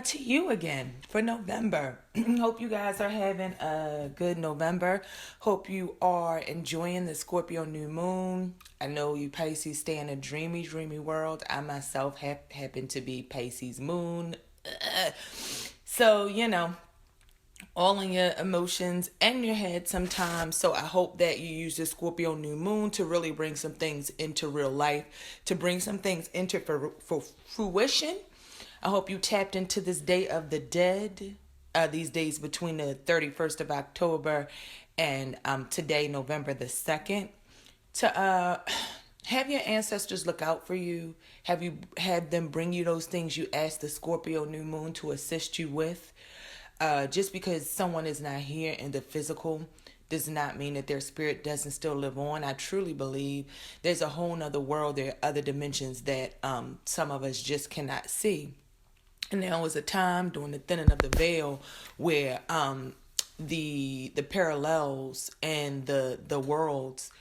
to you again for November. Hope you guys are having a good November. Hope you are enjoying the Scorpio new moon. I know you Pisces stay in a dreamy, dreamy world. I myself happen to be Pisces moon. So, all in your emotions and your head sometimes. So I hope that you use the Scorpio new moon to really bring some things into real life, to bring some things into for fruition. I hope you tapped into this Day of the Dead, these days between the 31st of October and today, November the 2nd, to have your ancestors look out for you. Have you had them bring you those things you asked the Scorpio new moon to assist you with? Just because someone is not here in the physical does not mean that their spirit doesn't still live on. I truly believe there's a whole nother world. There are other dimensions that some of us just cannot see. And there was a time during the thinning of the veil where the parallels and the worlds,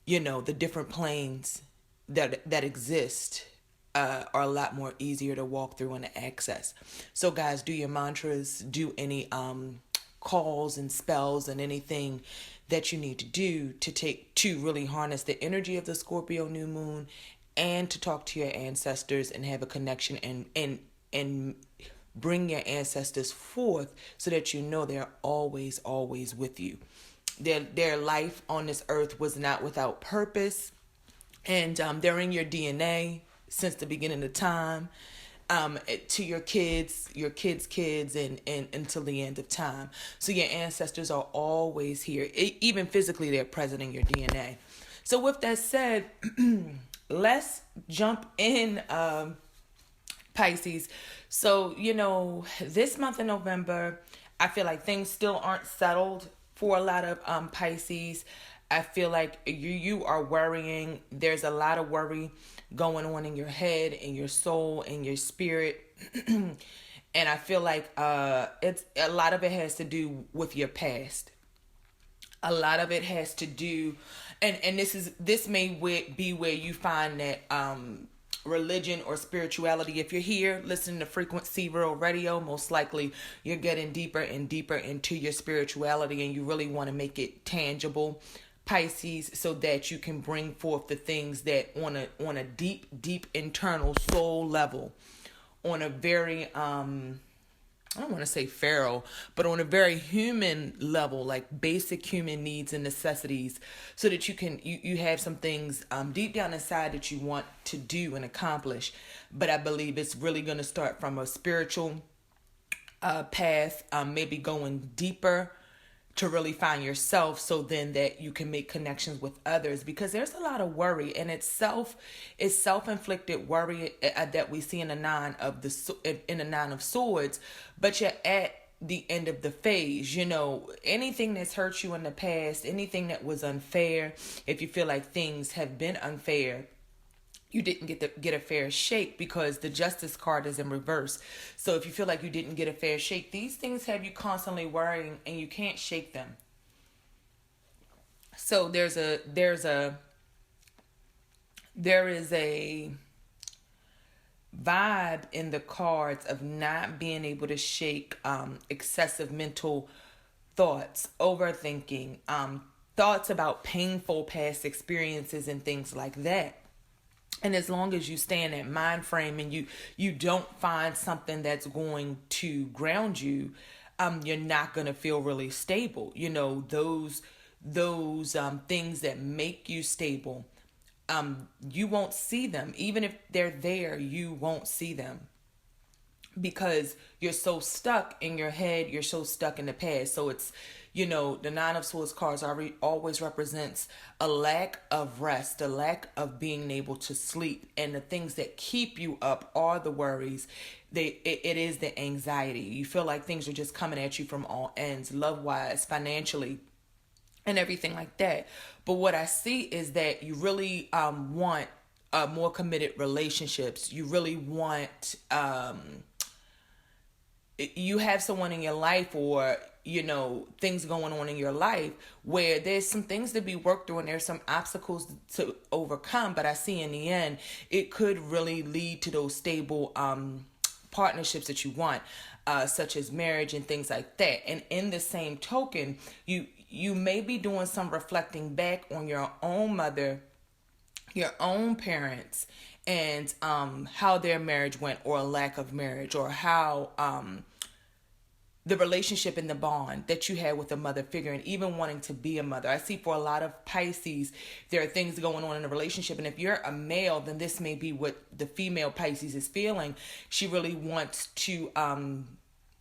the different planes that exist are a lot more easier to walk through and to access. So guys, do your mantras, do any calls and spells and anything that you need to do to really harness the energy of the Scorpio new moon and to talk to your ancestors and have a connection and bring your ancestors forth so that they're always, always with you. Their life on this earth was not without purpose, and they're in your DNA since the beginning of time, to your kids' kids, and until the end of time. So your ancestors are always here. Even physically, they're present in your DNA. So with that said, let's jump in, Pisces. So, this month in November, I feel like things still aren't settled for a lot of Pisces. I feel like you are worrying. There's a lot of worry going on in your head, in your soul, in your spirit. And I feel like it's a lot of it has to do with your past. A lot of it has to do, and this may be where you find that religion or spirituality. If you're here listening to Frequency Real Radio, most likely you're getting deeper and deeper into your spirituality, and you really want to make it tangible, Pisces, so that you can bring forth the things that on a deep internal soul level, on a very I don't want to say feral, but on a very human level, like basic human needs and necessities, so that you have some things deep down inside that you want to do and accomplish. But I believe it's really going to start from a spiritual path, maybe going deeper to really find yourself, so then that you can make connections with others, because there's a lot of worry, and it's self-inflicted worry that we see in the nine of swords. But you're at the end of the phase. Anything that's hurt you in the past, anything that was unfair, if you feel like things have been unfair, you didn't get a fair shake, because the Justice card is in reverse. So if you feel like you didn't get a fair shake, these things have you constantly worrying, and you can't shake them. So there is a vibe in the cards of not being able to shake excessive mental thoughts, overthinking, thoughts about painful past experiences and things like that. And as long as you stay in that mind frame and you don't find something that's going to ground you, you're not going to feel really stable. Those things that make you stable, you won't see them. Even if they're there, you won't see them, because you're so stuck in your head, you're so stuck in the past. So it's, the Nine of Swords cards always represents a lack of rest, a lack of being able to sleep. And the things that keep you up are the worries. It is the anxiety. You feel like things are just coming at you from all ends, love-wise, financially, and everything like that. But what I see is that you really want more committed relationships. You really want... you have someone in your life, or things going on in your life where there's some things to be worked through and there's some obstacles to overcome. But I see in the end, it could really lead to those stable partnerships that you want, such as marriage and things like that. And in the same token, you may be doing some reflecting back on your own mother, your own parents, and how their marriage went, or a lack of marriage, or how the relationship and the bond that you had with a mother figure, and even wanting to be a mother. I see for a lot of Pisces, there are things going on in a relationship. And if you're a male, then this may be what the female Pisces is feeling. She really wants to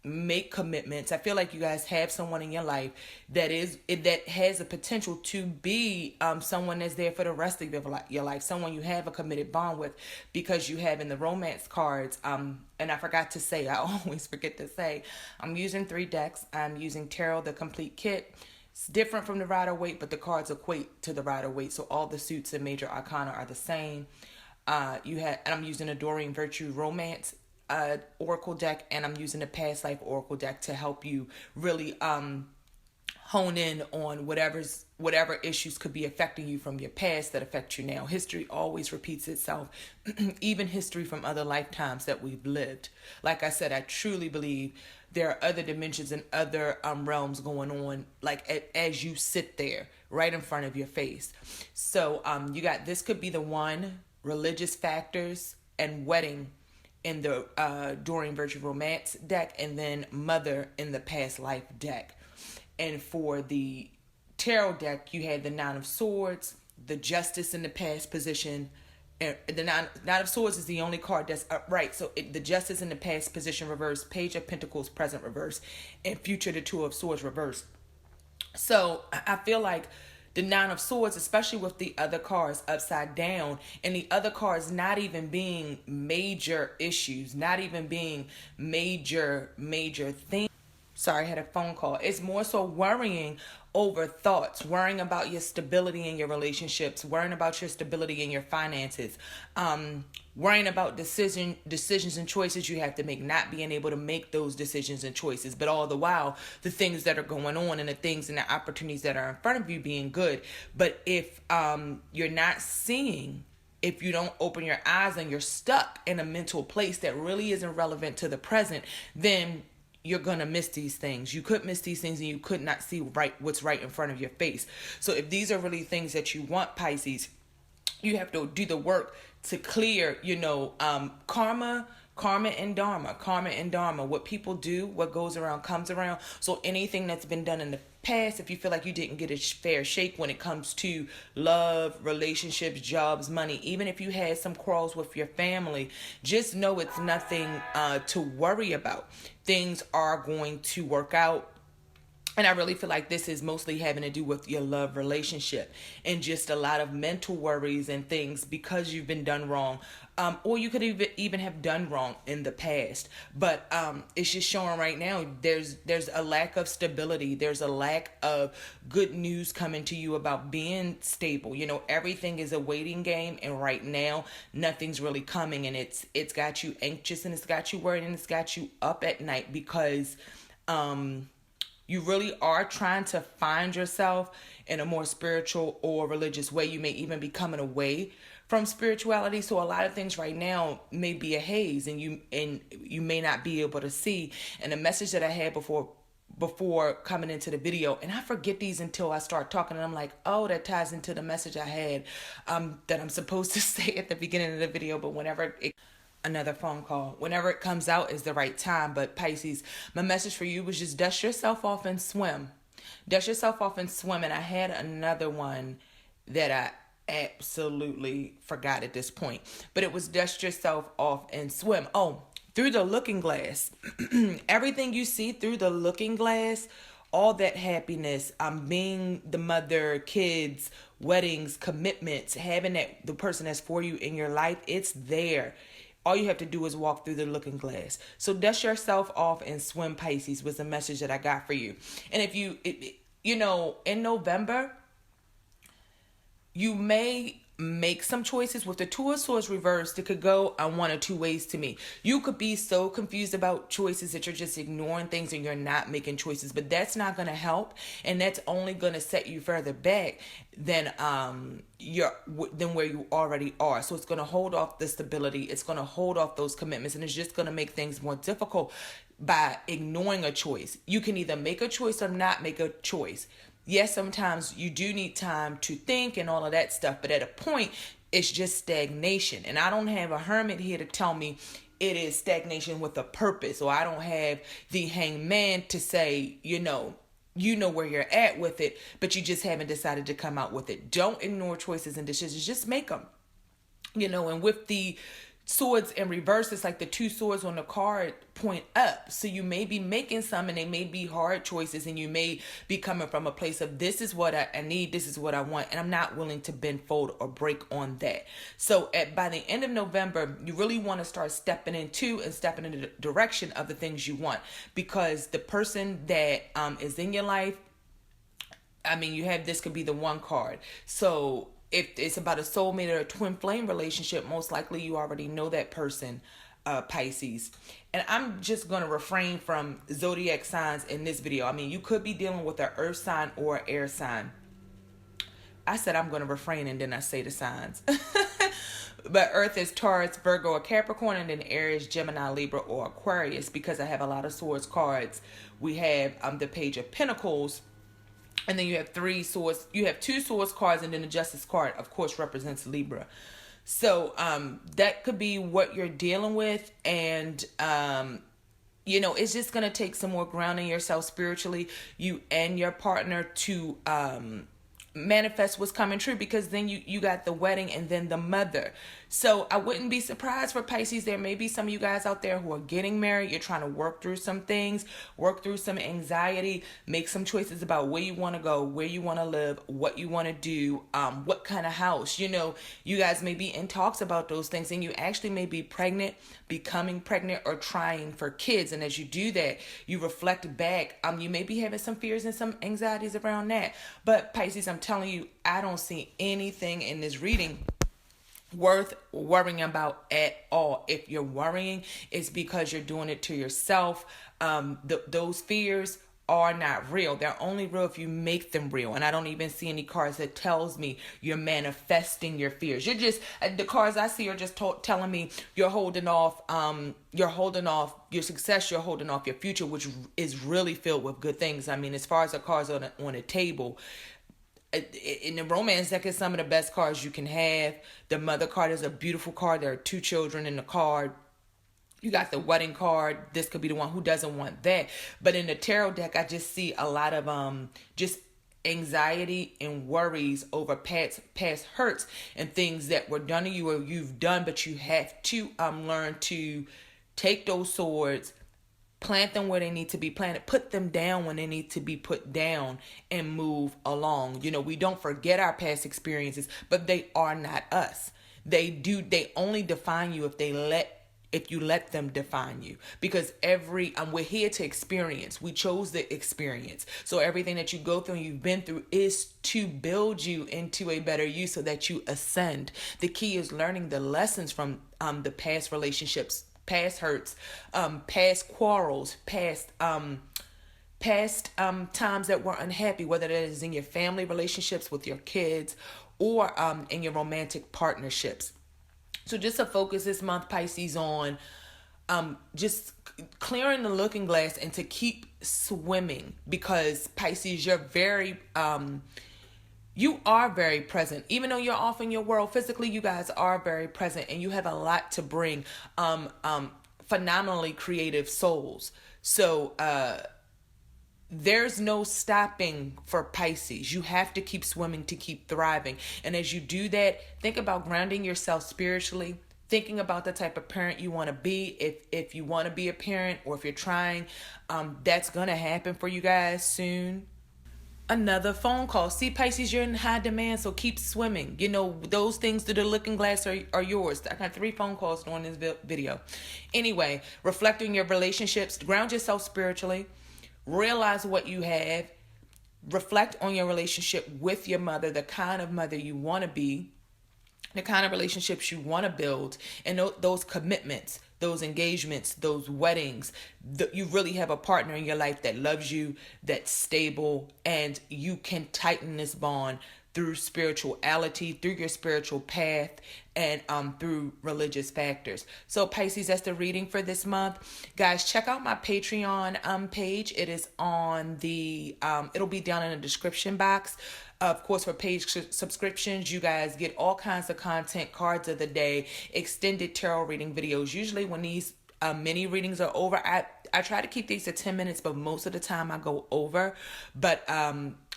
make commitments. I feel like you guys have someone in your life that has a potential to be someone that's there for the rest of your life, someone you have a committed bond with, because you have in the romance cards, and I forgot to say, I always forget to say, I'm using 3 decks. I'm using Tarot, the complete kit. It's different from the Rider-Waite, but the cards equate to the Rider-Waite, so all the suits and major arcana are the same. And I'm using a Doreen Virtue Romance oracle deck, and I'm using a past life oracle deck to help you really hone in on whatever issues could be affecting you from your past that affect you now. History always repeats itself, even history from other lifetimes that we've lived. Like I said, I truly believe there are other dimensions and other realms going on, like as you sit there right in front of your face. So you got, this could be the one, religious factors and wedding in the Doreen Virtue Romance deck, and then mother in the past life deck. And for the tarot deck, you had the 9 of Swords, the Justice in the past position. And the nine of Swords is the only card that's upright. So the Justice in the past position reversed, Page of Pentacles present reverse, and future the 2 of Swords reversed. So I feel like the 9 of Swords, especially with the other cards upside down, and the other cards not even being major issues, not even being major things. Sorry, I had a phone call. It's more so worrying over thoughts, worrying about your stability in your relationships, worrying about your stability in your finances, worrying about decisions and choices you have to make, not being able to make those decisions and choices, but all the while, the things that are going on and the things and the opportunities that are in front of you being good. But if you're not seeing, if you don't open your eyes and you're stuck in a mental place that really isn't relevant to the present, then you're going to miss these things. You could miss these things, and you could not see what's right in front of your face. So if these are really things that you want, Pisces, you have to do the work to clear, karma and dharma. What people do, what goes around comes around. So anything that's been done in the past, if you feel like you didn't get a fair shake when it comes to love, relationships, jobs, money, even if you had some quarrels with your family, just know it's nothing to worry about. Things are going to work out. And I really feel like this is mostly having to do with your love relationship and just a lot of mental worries and things because you've been done wrong. Or you could even have done wrong in the past. But it's just showing right now there's a lack of stability. There's a lack of good news coming to you about being stable. Everything is a waiting game. And right now, nothing's really coming. And it's got you anxious, and it's got you worried, and it's got you up at night because you really are trying to find yourself in a more spiritual or religious way. You may even be coming away from spirituality. So a lot of things right now may be a haze, and you may not be able to see. And the message that I had before coming into the video, and I forget these until I start talking, and I'm like, oh, that ties into the message I had that I'm supposed to say at the beginning of the video. But another phone call. Whenever it comes out is the right time. But Pisces, my message for you was just dust yourself off and swim. Dust yourself off and swim. And I had another one that I absolutely forgot at this point. But it was dust yourself off and swim. Oh, through the looking glass. Everything you see through the looking glass, all that happiness, being the mother, kids, weddings, commitments, having the person that's for you in your life, it's there. All you have to do is walk through the looking glass. So dust yourself off and swim, Pisces, was the message that I got for you. And if in November, you may make some choices. With the Two of Swords reversed, it could go on one or two ways to me. You could be so confused about choices that you're just ignoring things and you're not making choices, but that's not going to help, and that's only going to set you further back than where you already are. So it's going to hold off the stability, it's going to hold off those commitments, and it's just going to make things more difficult by ignoring a choice. You can either make a choice or not make a choice. Yes, sometimes you do need time to think and all of that stuff, but at a point, it's just stagnation. And I don't have a hermit here to tell me it is stagnation with a purpose, or I don't have the hangman to say, you know where you're at with it, but you just haven't decided to come out with it. Don't ignore choices and decisions, just make them. And with the swords in reverse, it's like the two swords on the card point up. So you may be making some, and they may be hard choices, and you may be coming from a place of, this is what I need, this is what I want, and I'm not willing to bend, fold, or break on that. So by the end of November, you really want to start stepping in the direction of the things you want, because the person that is in your life, this could be the one card. So if it's about a soulmate or a twin flame relationship, most likely you already know that person, Pisces. And I'm just going to refrain from zodiac signs in this video. You could be dealing with an earth sign or an air sign. I said I'm going to refrain, and then I say the signs. But earth is Taurus, Virgo, or Capricorn, and then air is Gemini, Libra, or Aquarius. Because I have a lot of swords cards, we have the Page of Pentacles. And then you have three swords. You have two swords cards, and then the Justice card, of course, represents Libra. So that could be what you're dealing with. And, it's just going to take some more grounding yourself spiritually, you and your partner, to manifest what's coming true, because then you got the wedding and then the mother. So I wouldn't be surprised for Pisces. There may be some of you guys out there who are getting married. You're trying to work through some things, work through some anxiety, make some choices about where you want to go, where you want to live, what you want to do, what kind of house. You guys may be in talks about those things, and you actually may be pregnant, becoming pregnant, or trying for kids. And as you do that, you reflect back. You may be having some fears and some anxieties around that. But Pisces, I'm telling you, I don't see anything in this reading worth worrying about at all. If you're worrying, it's because you're doing it to yourself. Those fears are not real. They're only real if you make them real. And I don't even see any cards that tells me you're manifesting your fears. You're just, the cards I see are just telling me you're holding off your success, you're holding off your future, which is really filled with good things. As far as the cards on a table, in the romance deck, is some of the best cards you can have. The mother card is a beautiful card. There are two children in the card. You got the wedding card. This could be the one who doesn't want that. But in the tarot deck, I just see a lot of just anxiety and worries over past hurts and things that were done to you or you've done, but you have to learn to take those swords, plant them where they need to be planted, put them down when they need to be put down, and move along. We don't forget our past experiences, but they are not us. They only define you if you let them define you, because we're here to experience. We chose the experience. So everything that you go through and you've been through is to build you into a better you, so that you ascend. The key is learning the lessons from the past relationships, past hurts, past quarrels, past times that were unhappy, whether that is in your family relationships with your kids or in your romantic partnerships. So just to focus this month, Pisces, on just clearing the looking glass and to keep swimming, because Pisces, you are very present. Even though you're off in your world physically, you guys are very present, and you have a lot to bring. Phenomenally creative souls. So there's no stopping for Pisces. You have to keep swimming to keep thriving. And as you do that, think about grounding yourself spiritually, thinking about the type of parent you want to be. If you want to be a parent, or if you're trying, that's going to happen for you guys soon. Another phone call. See, Pisces, you're in high demand, so keep swimming. Those things through the looking glass are yours. I got 3 phone calls during this video. Anyway, reflecting your relationships, ground yourself spiritually, realize what you have, reflect on your relationship with your mother, the kind of mother you want to be, the kind of relationships you want to build, and those commitments, those engagements, those weddings, you really have a partner in your life that loves you, that's stable, and you can tighten this bond through spirituality, through your spiritual path, and through religious factors. So Pisces, that's the reading for this month. Guys, check out my Patreon page. It is on the, it'll be down in the description box. Of course, for page subscriptions, you guys get all kinds of content, cards of the day, extended tarot reading videos. Usually when these mini readings are over, I try to keep these to 10 minutes, but most of the time I go over. But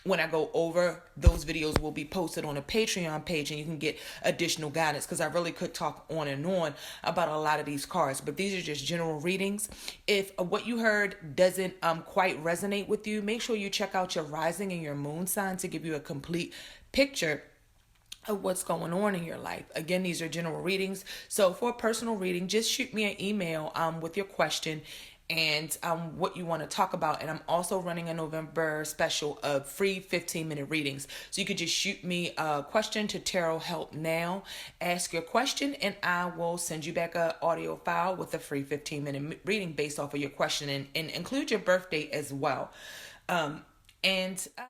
when I go over, those videos will be posted on a Patreon page, and you can get additional guidance, because I really could talk on and on about a lot of these cards, but these are just general readings. If what you heard doesn't quite resonate with you, make sure you check out your rising and your moon sign to give you a complete picture of what's going on in your life. Again, these are general readings. So for a personal reading, just shoot me an email with your question and what you want to talk about. And I'm also running a November special of free 15-minute readings. So you could just shoot me a question to Tarot Help Now, ask your question, and I will send you back an audio file with a free 15-minute reading based off of your question, and include your birth date as well. And